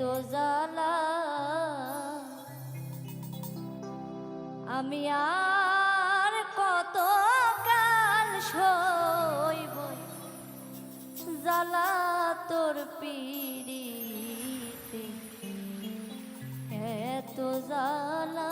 তো জ্বালা আমি আর কত কাল সইব জ্বালা তোর পিড়িতে এত জ্বালা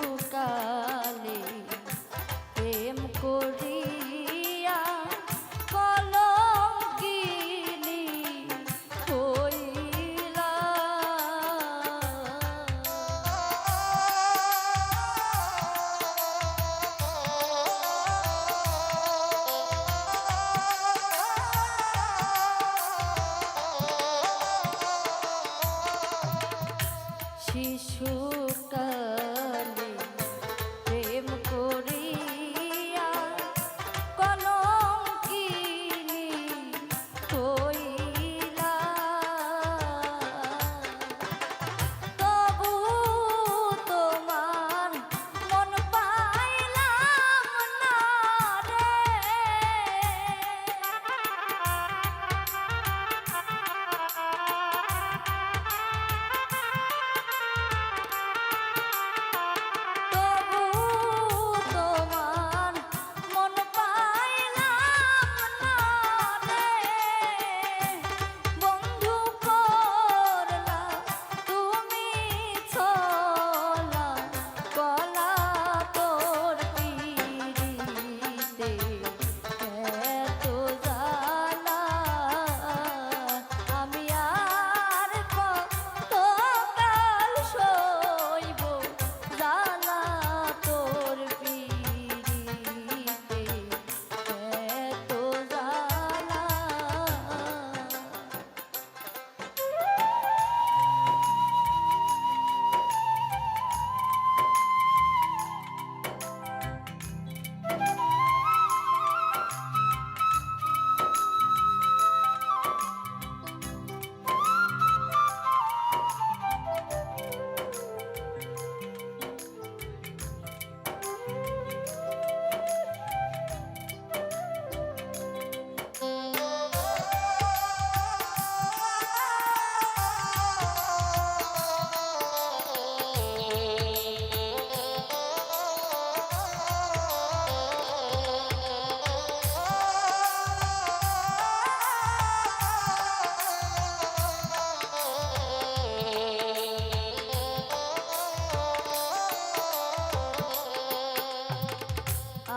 শিশুকালে প্রেম করিয়া কলঙ্কিনী হইলা শিশুকালে প্রেম করিয়া কলঙ্কিনী হইলা তবু তোমার মন পাইলাম না রে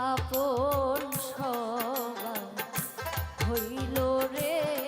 আপন সবাই হইল রে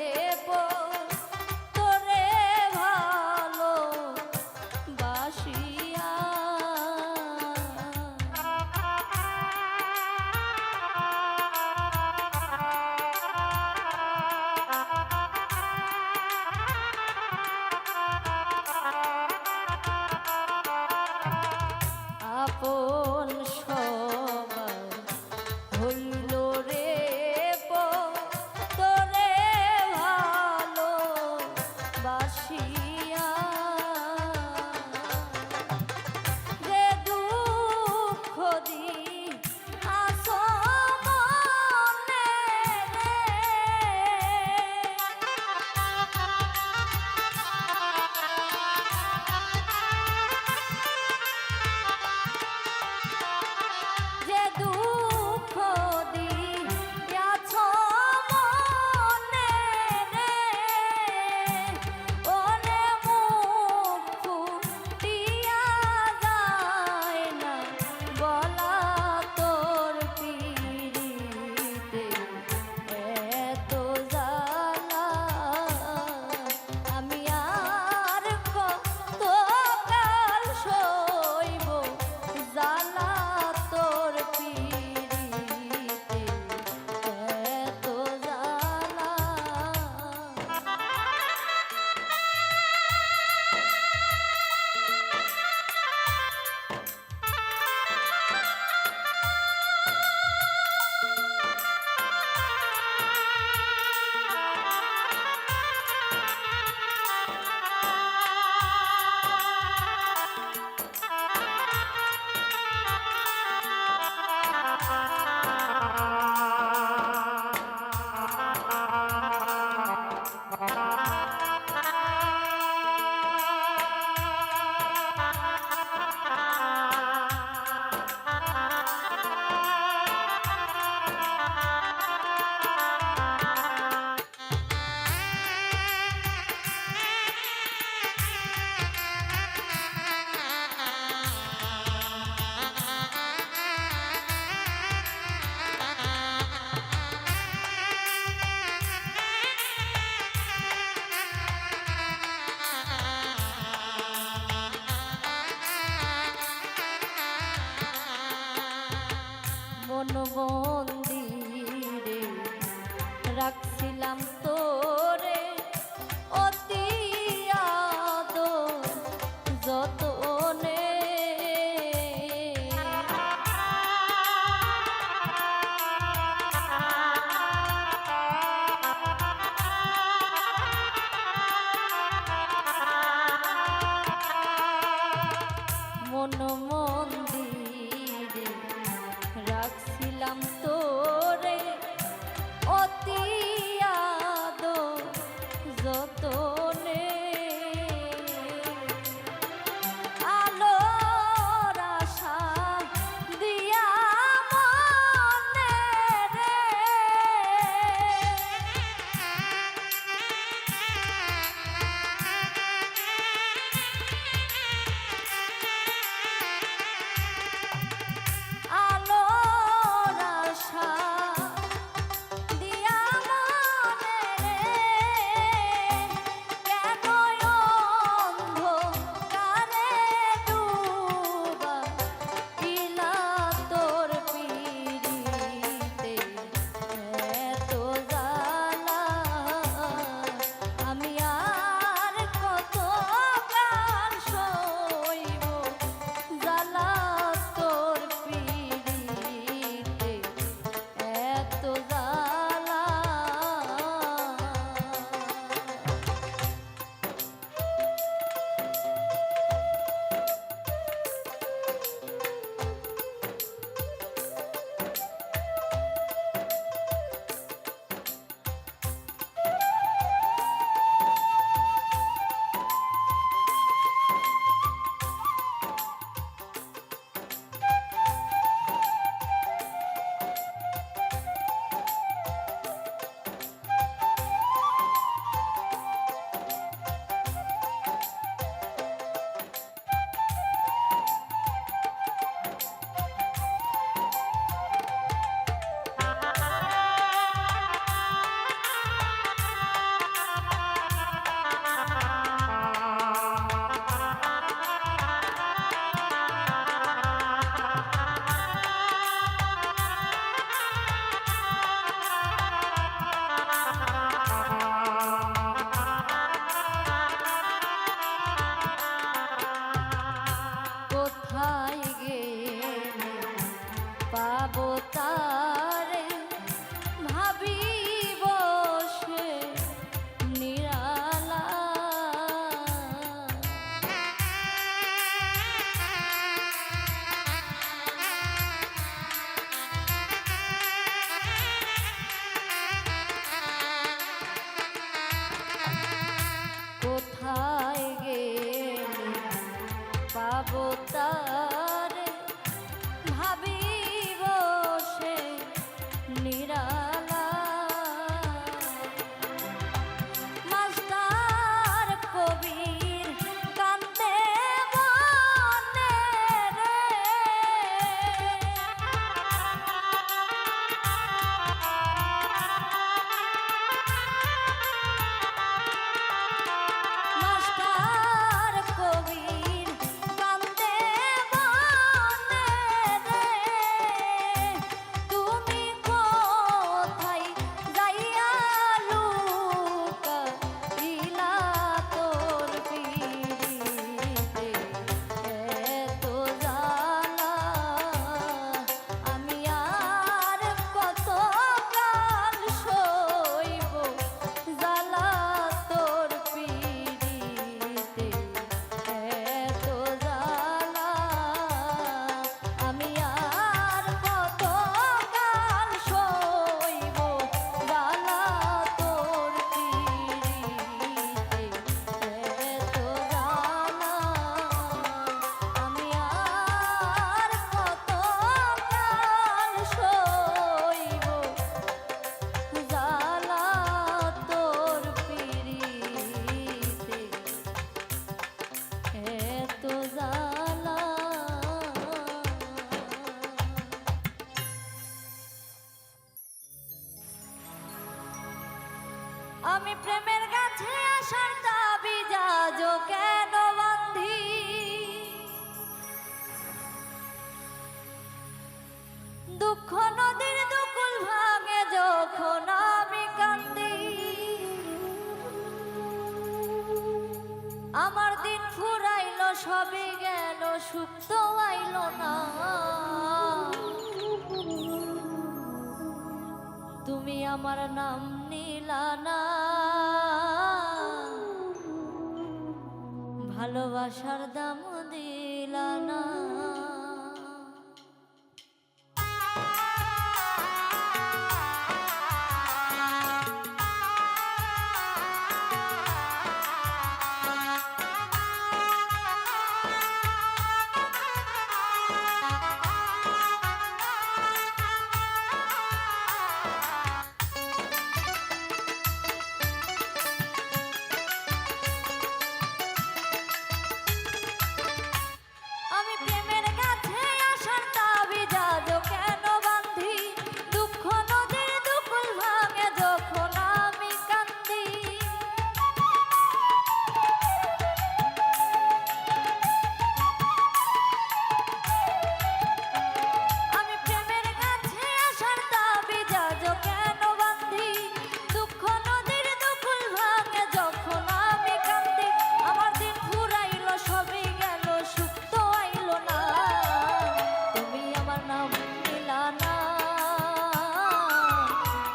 রাখছিলাম তোরে অতি আদর যতনে মন মন্দিরে রাখছিলাম তোরে অতি আদর যতনে আলোর আশা দিয়া মনে রে আলোর আশা দিয়া মনে রে কেন অন্ধকারে ডুবা দিলা তোর পিরিতে এত জ্বালা আমি আর কত কাল সইব জ্বালা তোর পিরিতে এত জ্বালা কোথায় গেলে পাবো তারে ভাবি বসে নিরালা কোথায় গেলে পাবো তারে ভাবি বসে নিরালা মাস্টার কবির কান্দে মনে রে মাস্টার কবির কান্দে মনে রে তুমি কোথায় যাইয়া লুকাইলা তোর পিরিতে এত জ্বালা আমি আর কত কাল সইব জ্বালা তোর পিরিতে এত জ্বালা আমি আর কত কাল সইব জ্বালা তোর পিরিতে এত জ্বালা আমি আর কত কাল সইব জ্বালা তোর পিরিতে এত জ্বালা আমি প্রেমের কাছে আসার দাবি যাজ কেন বান্ধি দুঃখ নদীর দুকুল ভাঙে যখন আমি সবই গেল সুখ তো আইল না। তুমি আমার নাম নিলা না, ভালোবাসার দাম দিলা না।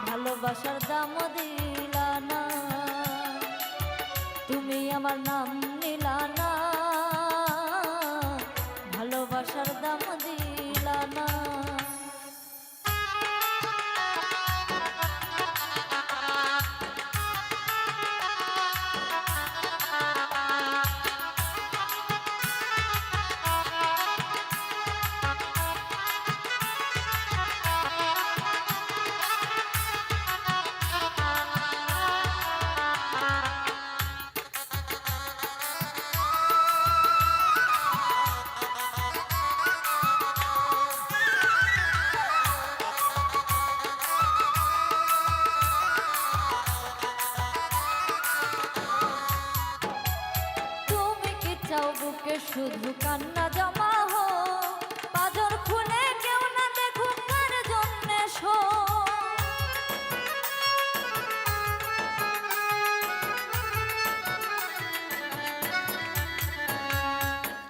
ভালোবাসার দাম দিলা না, তুমি আমার নাম নিলা না, ভালোবাসার দাম দিলা না। বুকে শুধু কান্না জমা হো, পাজর খুলে কেউ না দেখুক কার জন্যে শো।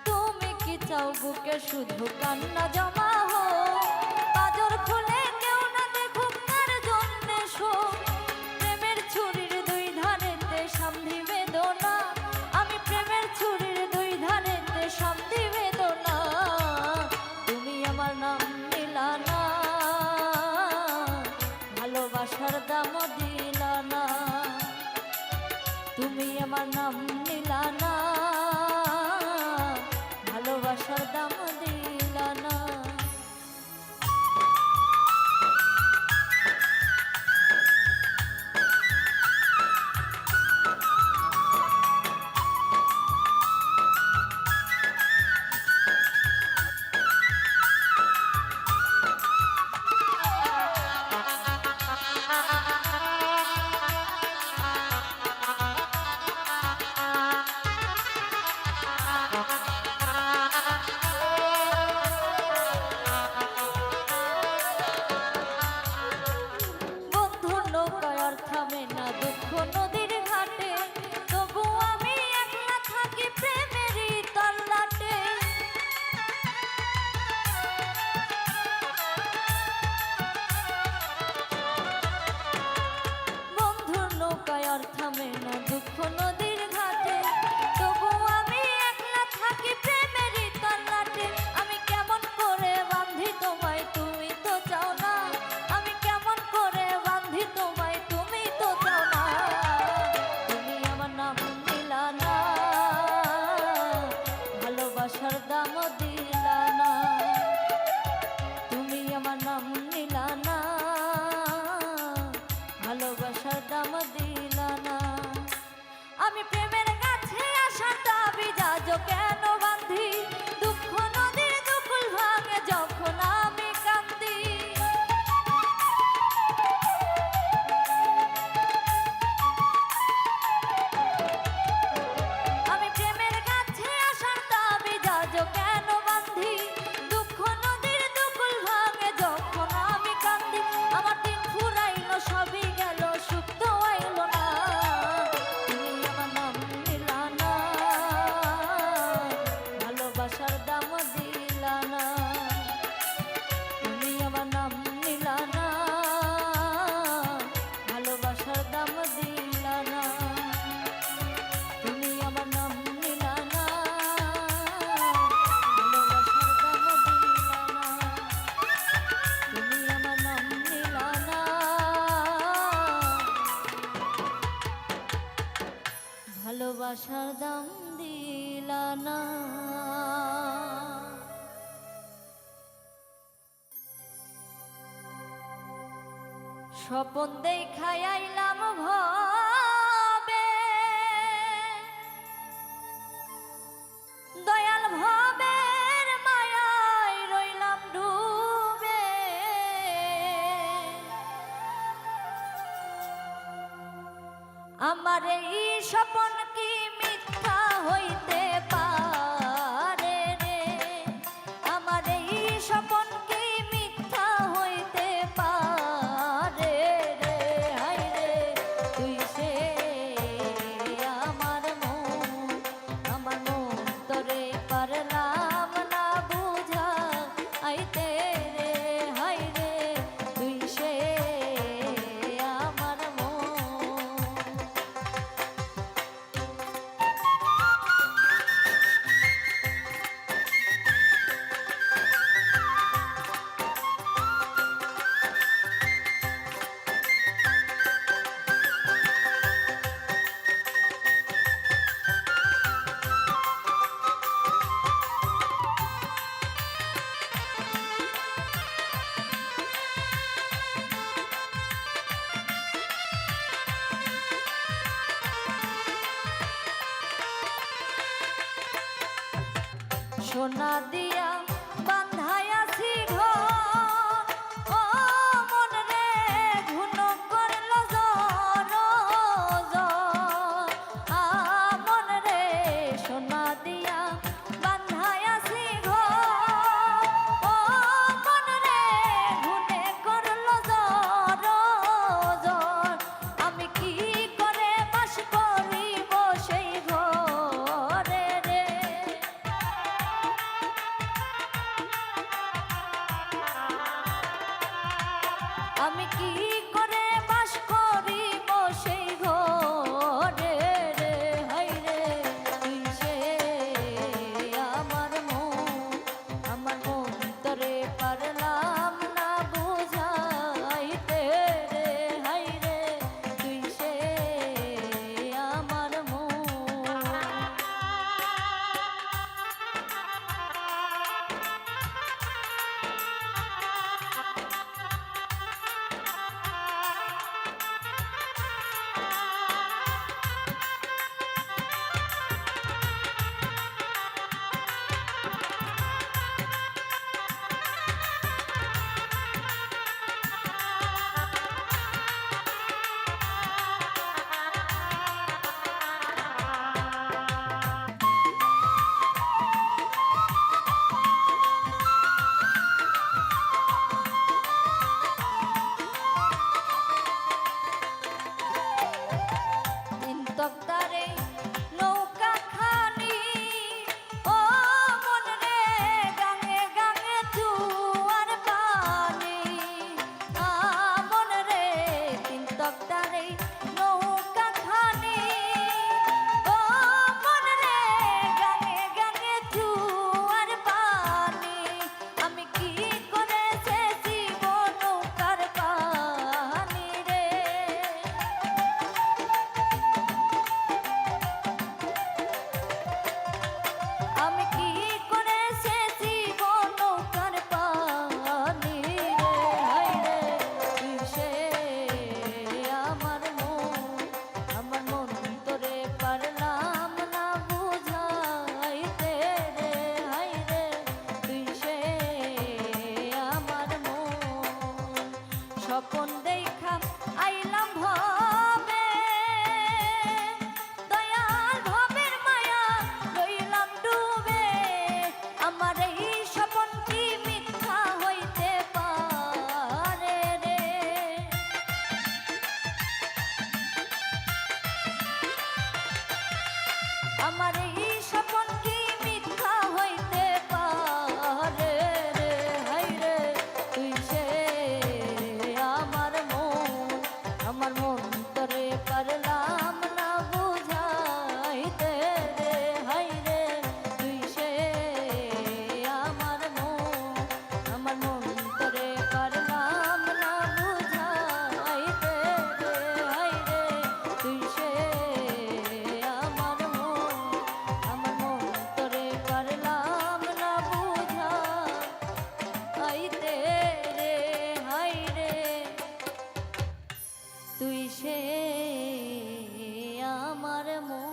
তুমি কি চাও বুকে শুধু কান্না জমা হো, পাজর খুলে কেউ না দেখুক কার জন্যে শো। প্রেমের ছুরির দুই ধারেতে সামনে বেদনা, আমি প্রেমের ছুরির শান্তি বেদনা। তুমি আমার নাম নিলা না, ভালোবাসার দাম দিলা না, তুমি আমার নাম নিলা না, ভালোবাসার দাম দিলা না। থামে না দুঃখ নদীর ঘাটে, তবু আমি একলা থাকি প্রেমেরই তল্লাটে। বন্ধুর নৌকায় আর থামে না দুঃখ নদীর ঘাটে, তবু আমি একলা থাকি প্রেমেরই তল্লাটে। আমি কেমন করে বাঁধি তোমায়, তুমি তো চাও না, আমি কেমন করে বাঁধি তোমায়, তুমি তো চাও না। তুমি আমার নাম দিলা না, ভালোবাসার দাম দিলা না, তুমি আমার নাম নিলা না, ভালোবাসার দাম দিলা না। আমি প্রেমের কাছে আসার দাবি যাজো কেন বাঁধি, দুঃখ নদীর দুকুল ভাঙে যখন আমি কান্দি। আমি প্রেমের কাছে আসার দাবি যাজো কেন বাঁধি, দুঃখ নদীর দুকুল ভাঙে যখন আমি কান্দি। আমার দিন ফুরাইলো সবই গেল সুখ তো আইলো না, তুমি আমার নাম ভালোবাসার দাম দিলা না। স্বপন দেখাই আইলাম ভাবে, দয়াল ভাবের মায়ায় রইলাম ডুবে। আমার এই স্বপন কি মিথ্যা হইতে পারে রে? আমার এই স্বপন কি মিথ্যা হইতে পারে রে? হায় রে তুই সে আমার মন তোরে পারলাম না বুঝা আইতে রে। হায় রে তুই সে আমার মন। সোনা দিয়া বান্ধাইয়াছি ঘর, ও মন রে ঘুন করল জ্বর জ্বর। মন রে সোনা দিয়া বান্ধাইয়াছি ঘর, ও মন রে ঘুনে করল জ্বর জ্বর। আমি কি করে বাস করিব সেই ঘরে রে? আমি কি করে বাস করিব সেই ঘরে রে? হায় রে তুই সে আমার মন তোরে পারলাম না বুঝাইতে রে। হায় রে তুই সে আমার মন। তক্তারে নৌকা খানি, ও মন রে গাঙে গাঙে জুয়ার পানি। মন রে তিন তক্তারে নৌকা খানি, ও মন রে গাঙে গাঙে জুয়ার পানি। আমি কি করে সেচিব নৌকার পানি রে? আমি কি করে সেচিব নৌকার পানি রে? হায় রে তুই সে আমার মন তোরে পারলাম না বুঝাইতে রে। হায় রে তুই সে আমার মন। স্বপন দেখা আইলাম ভাবে, দয়াল ভাবের মায়া রইলাম ডুবে। আমার এই স্বপন কি মিথ্যা হইতে পারে রে? আমার এই স্বপন কি মিথ্যা হইতে পারে রে? হায় রে তুই সে আমার মন তোরে পারলাম না বুঝাইতে রে। হায় রে তুই সে আমার মন তোরে পারলাম না বুঝাইতে রে। হায় রে তুই সে আমার মন। হে আমার মন।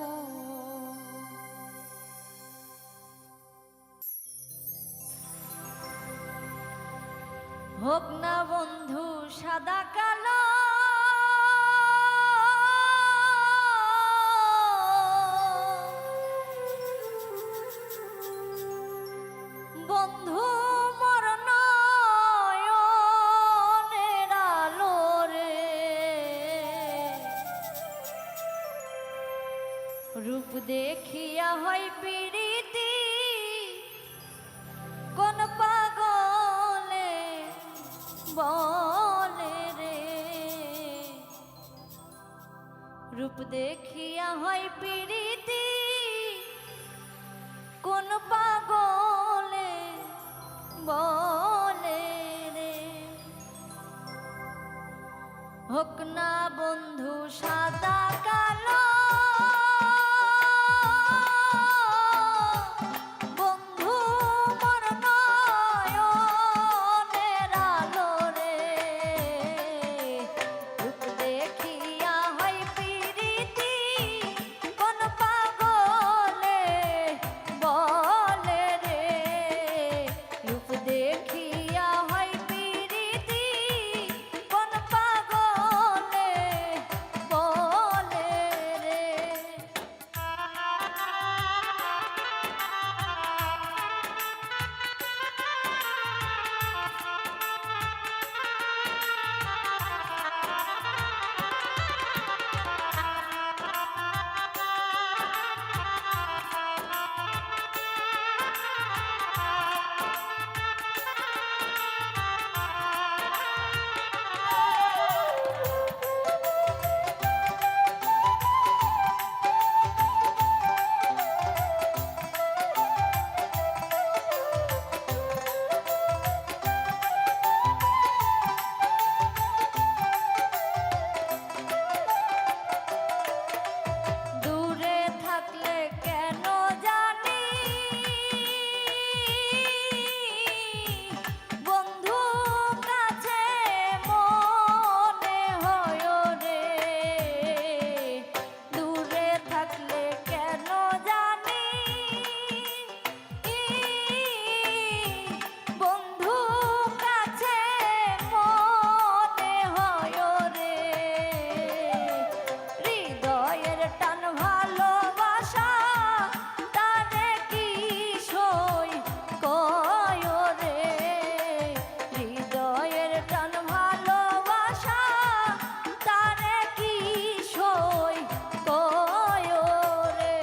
হোক না বন্ধু সাদা কালো, বন্ধু মোর নয়নের আলো রে, রূপ দেখিয়া হয় প্রীতি কোন পাগলে বলে রে, রূপ দেখিয়া হয় প্রীতি কোন পাগলে বলে রে। হোক না বন্ধু সাদা কালো, বন্ধু মোর নয়নের আলো রে, রূপ দেখিয়া হয় প্রীতি কোন পাগলে বলে রে, রূপ দেখিয়া হয় প্রীতি কোন পাগলে বলে রে। দূরে থাকলে কেন জানি বন্ধু কাছে মনে হয় রে, দূরে থাকলে কেন জানি বন্ধু কাছে মনে হয় রে, হৃদয়ের টান ভালোবাসা তারে কি সই কয় রে, হৃদয়ের টান ভালোবাসা তারে কি সই কয় রে।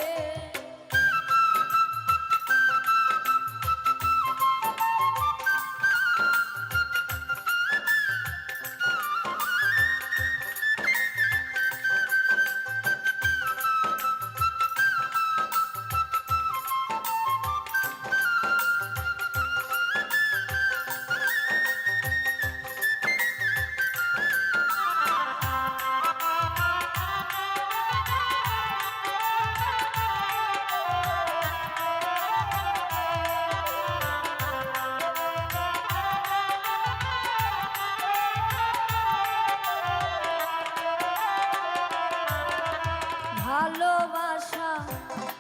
ভালোবাসা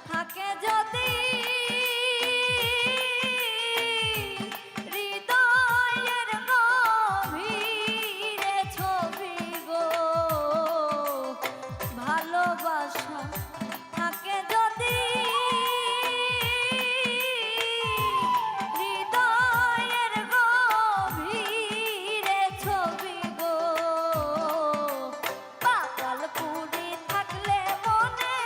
থাকে যদি হৃদয়ের গভীরে ছবি গো, ভালোবাসা থাকে যদি হৃদয়ের গভীরে ছবি গো, পাতাল পুরি থাকলে মনে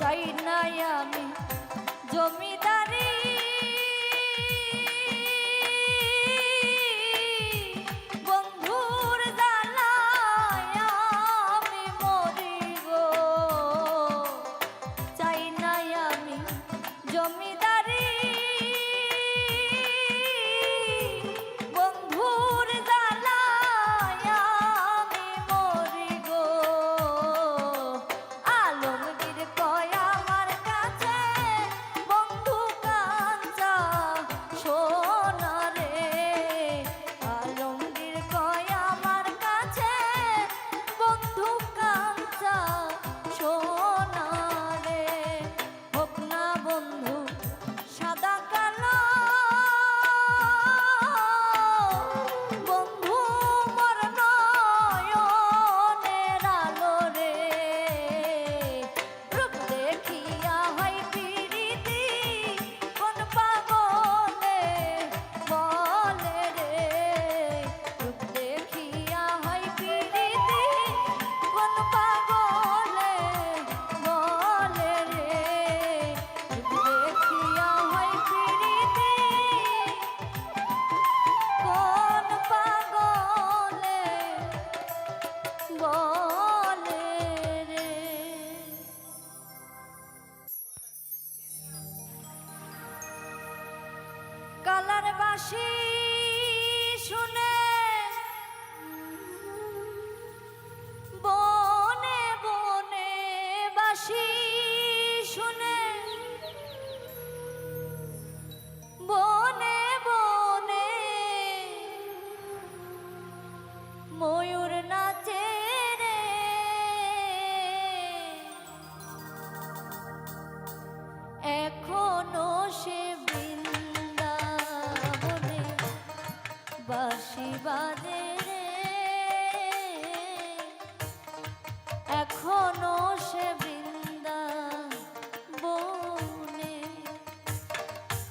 চাই নাই আমি জমিদারি বন্ধুর জ্বালায় আমি মরি গো চাই নাই আমি জমিদারি বন্ধুর জ্বালায় আমি মরি গো আলমগীর কয় আমার কাছে বন্ধু কাঞ্চা সোনা রে আলমগীর কয় আমার কাছে বন্ধু কাঞ্চা সোনা রে হোক না বন্ধু সাদা কালো বন্ধু মোর নয়নের আলো রে রূপ দেখিয়া হয় প্রীতি কোন পাগলে বলে রে রূপ দেখিয়া হয় প্রীতি কোন পাগলে বলে রে রূপ দেখিয়া হয় প্রীতি কোন পাগলে বলে রে কালার বাঁশি শুনে বনে বনে বাঁশি শুনে বনে বনে ময়ূর নাচে রে এখনো সে বৃন্দাবনে বাঁশি বাজে রে এখনো সে বৃন্দাবনে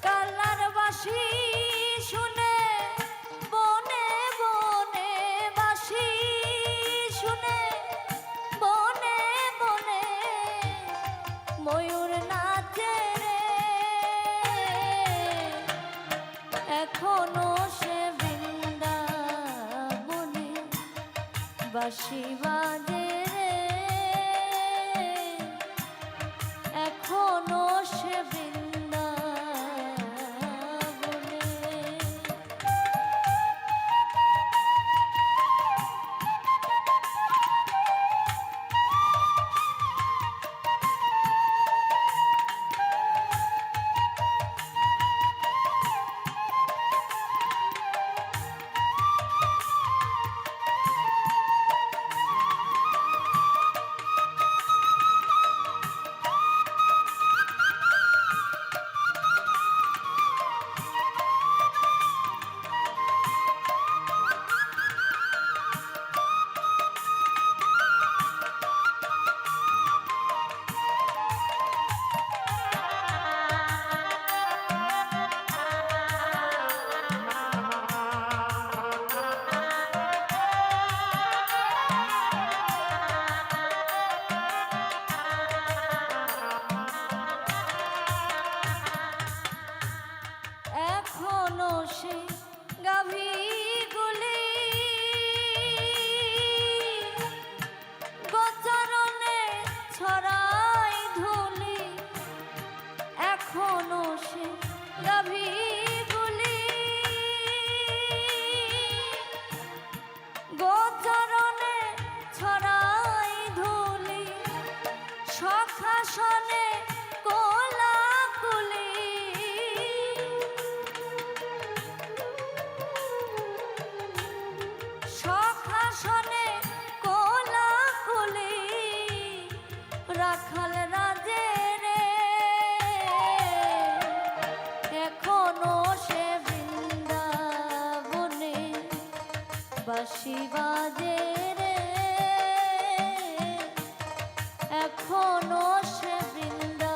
কালার বাঁশি শুনে বনে বনে বাঁশি শুনে বনে বনে ময়ূর নাচে রে এখনো সে বৃন্দাবনে বাঁশি বাজে রে এখনো সে বৃন্দাবনে এখনো সে গাভীগুলি গোচরণে ছড়াই ধুলি এখনো সে গাভীগুলি গোচরণে ছড়াই ধুলি সখাসনে কোলাকুলি সখাসনে কোলাকুলি রাখাল রাজে রে এখনো সে বৃন্দাবনে বাঁশি বাজে রে এখনো সে বৃন্দাবনে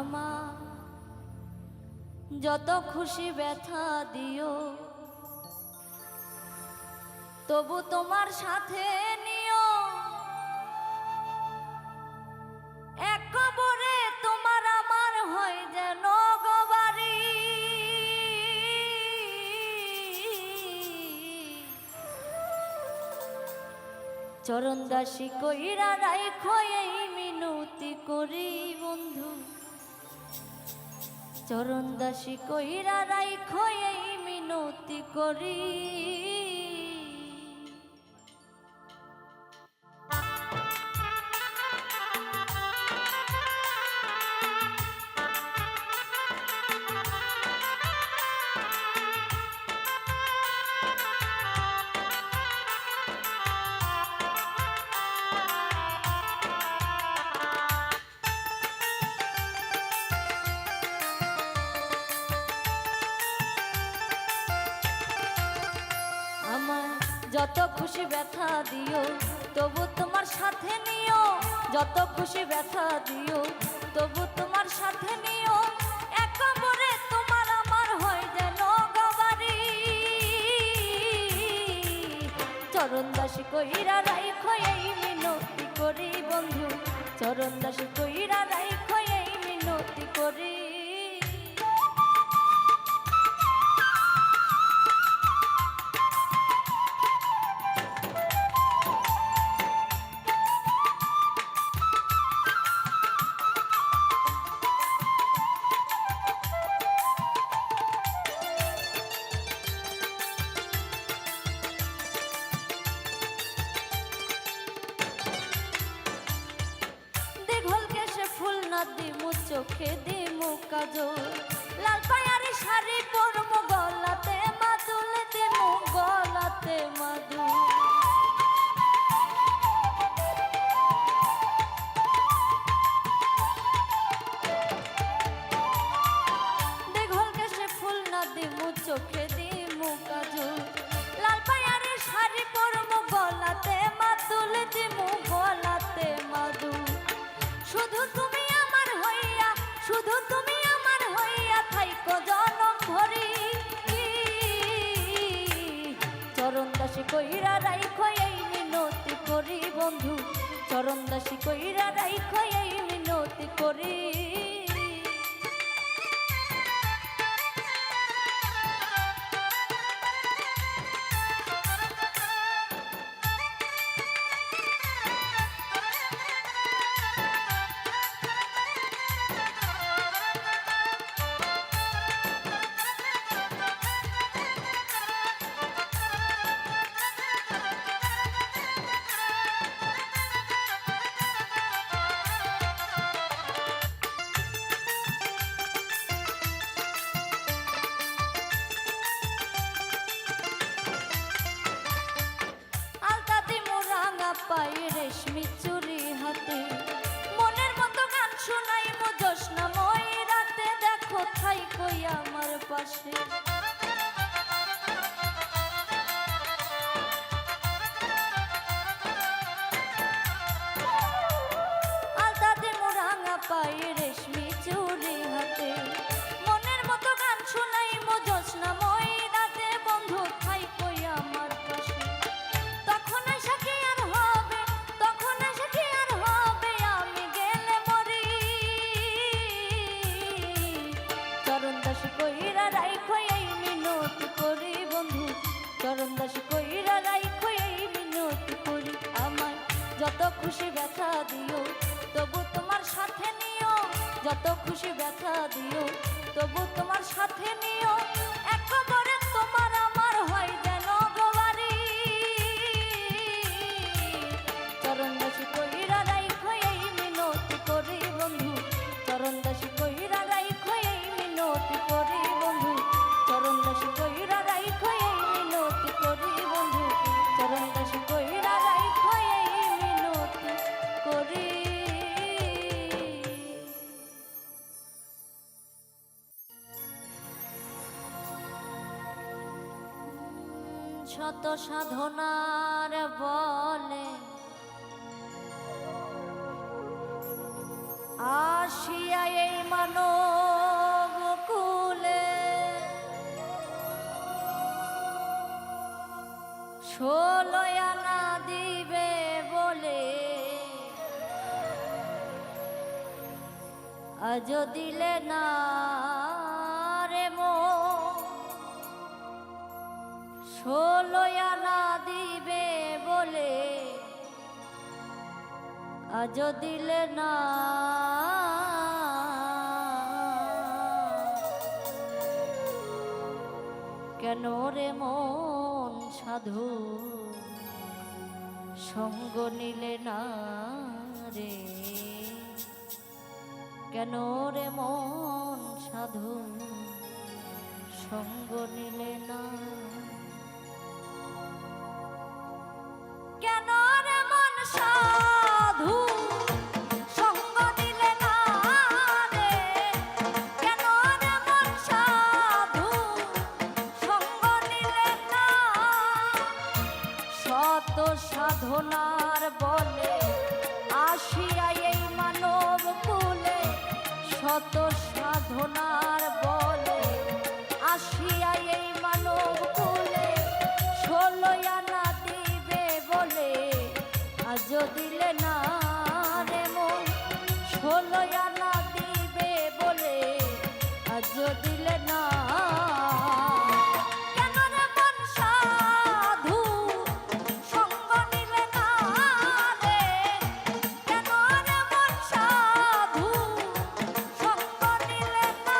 আমার যত খুশি ব্যথা দিও তবু তোমার সাথে নিও এক কবরে তোমার আমার হয় যেন গবারি চরণ দাসী কইরা রাইখো এই মিনতি করি বন্ধু চরণ দাসী কইরা রাইখো এই মিনতি করি যত খুশি ব্যথা দিও তবু তোমার সাথে নিও যত খুশি ব্যথা দিও তবু তোমার সাথে নিও এক কবরে তোমার আমার হয় যেন গবারি চরণ দাসী কইরা রাইখো এই মিনতি করি বন্ধু চরণ দাসী কইরা রাইখো এই মিনতি করি দিমু চোখে দিমু কাজল লাল পায়ারি শাড়ি পরমু গলাতে মাদুল দিমু গলাতে মাদুল দেখল কেসে ফুল না দিমু চোখে দিমু কাজল লাল পায়ারি শাড়ি পরমু গলাতে মাদুল দিমু গলাতে মাদুল শুধু তুমি শুধু তুমি আমার হইয়া থাইকো জনম ভরি চরণ দাসী কইরা রাইখো এই মিনতি করি বন্ধু চরণ দাসী কইরা রাইখো এই মিনতি করি পাই রেশমি চুরি হাতে মনের মতো গান শোনাই মো জোৎস্নাময় রাতে দেখো থাই কই আমার পাশে আলতা দিমু রাঙা পাই রেশমি চুরি হাতে মনের মতো গান শোনাই মো জোৎস্নাময় রাতে বন্ধু থাই কই আমার পাশে তখন আশা কি আর হবে তখন আশা কি আর হবে আমি গেলে মরি চরণ দাসী কইরা রাইখো এই মিনতি করি বন্ধু চরণ দাসী কইরা রাইখো এই মিনতি করি আমার যত খুশি ব্যথা দিও তবু তোমার সাথে নিও যত খুশি ব্যথা দিও তবু তোমার সাথে নিও এক কবরে তোমার আমার হয় যেন গবারি চরণ দাসী কইরা রাইখো এই মিনতি করি বন্ধু চরণ দাসী কইরা রাইখো এই মিনতি করি বন্ধু চরণ দাসী কইরা রাইখো এই মিনতি করি বন্ধু চরণ দাসী কইরা রাইখো এই মিনতি করি শত সাধনার বলে আসিয়া এই মানব কুলে ষোলো আনা দিবে বলে আজ দিলে না রে মন ষোলো আনা দিবে বলে আজ দিলে না কেন রে মন সাধু সঙ্গ নিলে না রে কেন রে মন সাধু সঙ্গ নিলে না কেন রে মন সাধু সঙ্গ নিলে না রে কেন রে মন সাধু সঙ্গ নিলে না শত সাধনার বলে আসিয়া এই মানব কুলে শত সাধনার বলে আসিয়া এই মানব কুলে ষোলো আনা দিবে বলে আজ দিলে না রে মন ষোলো আনা দিবে বলে আজ দিলে না কেন রে মন সাধু সঙ্গ নিলে না রে কেন রে মন সাধু সঙ্গ নিলে না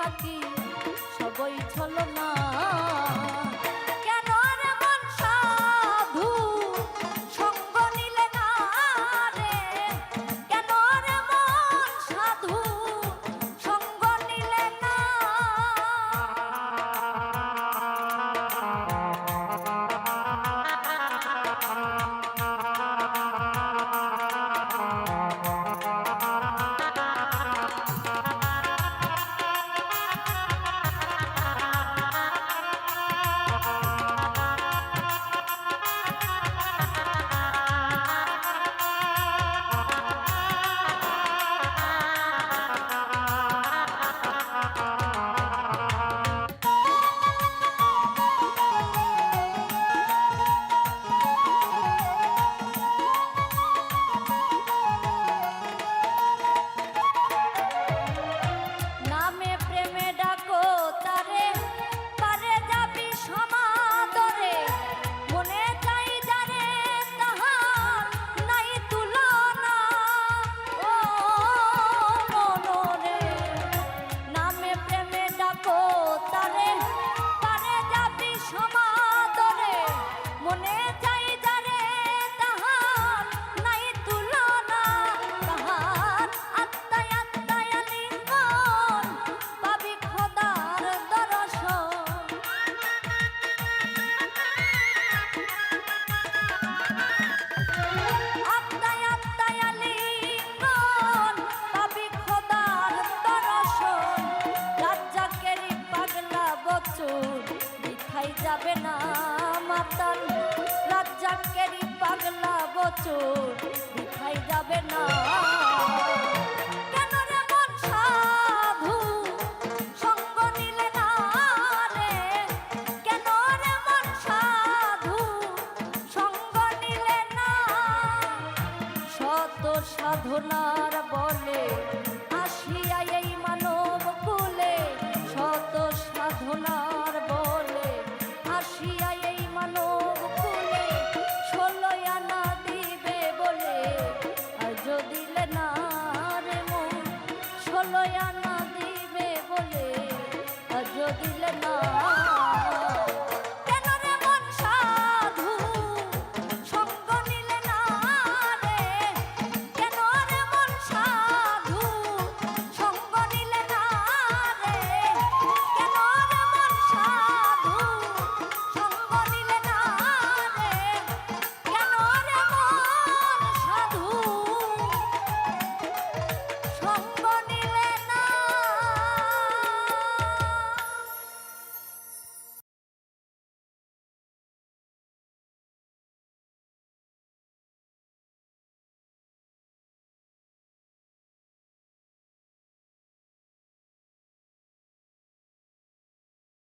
নাকি সবই ছলনা। কেন রে মন সাধু সঙ্গ নিলে না রে, কেন রে মন সাধু সঙ্গ নিলে না। নামে প্রেমে ডাকো তারে, পারে যাবি সমাদরে, মনে চাই যারে তাহার নাই তুলনা। ও মনরে নামে প্রেমে ডাকো তারে, পারে যাবি সমাদরে, মনে চাই যারে তাহার নাই তুলনা। তাহার আত্মায় আত্মায় লিঙ্গন পাবি খোদার দর্শন। আত্মায় আত্মায় লিঙ্গন পাবি খোদার দর্শন। রাজ্জাকেরই পাগলা বচন বৃথাই যাবে না মাতাল, রাজ্জাকেরই পাগলা বচন বৃথাই যাবে না। কেন রে মন সাধু সঙ্গ নিলে না রে, কেন রে মন সাধু সঙ্গ নিলে না। শত সাধনার বলে আসিয়া এই মানব কুলে, শত সাধনার বলে আসিয়া এই মানব কুলে, 16 আনা দিবে বলে আজ দিলে না রে মন, 16 আনা দিবে বলে আজ দিলে না।